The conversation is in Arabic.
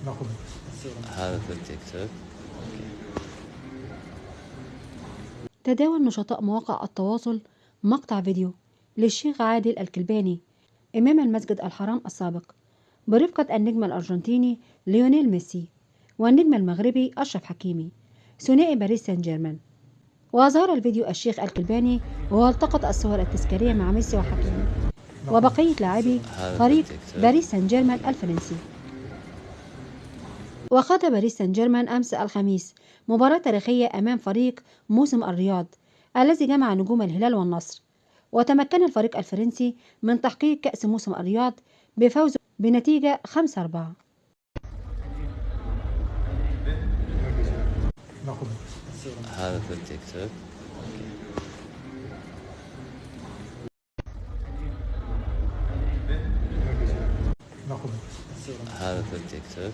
ناخد هذا في التيك توك. تداول نشطاء مواقع التواصل مقطع فيديو للشيخ عادل الكلباني إمام المسجد الحرام السابق برفقة النجم الأرجنتيني ليونيل ميسي والنجم المغربي أشرف حكيمي ثنائي باريس سان جيرمان. وأظهر الفيديو الشيخ الكلباني وهو التقط الصور التذكارية مع ميسي وحكيمي وبقية لاعبي فريق باريس سان جيرمان الفرنسي. وخاض باريس سان جيرمان أمس الخميس مباراة تاريخية أمام فريق موسم الرياض الذي جمع نجوم الهلال والنصر، وتمكن الفريق الفرنسي من تحقيق كأس موسم الرياض بفوزه بنتيجة 5-4. ناخد هذا في التيك توك. ناخد هذا في التيك توك.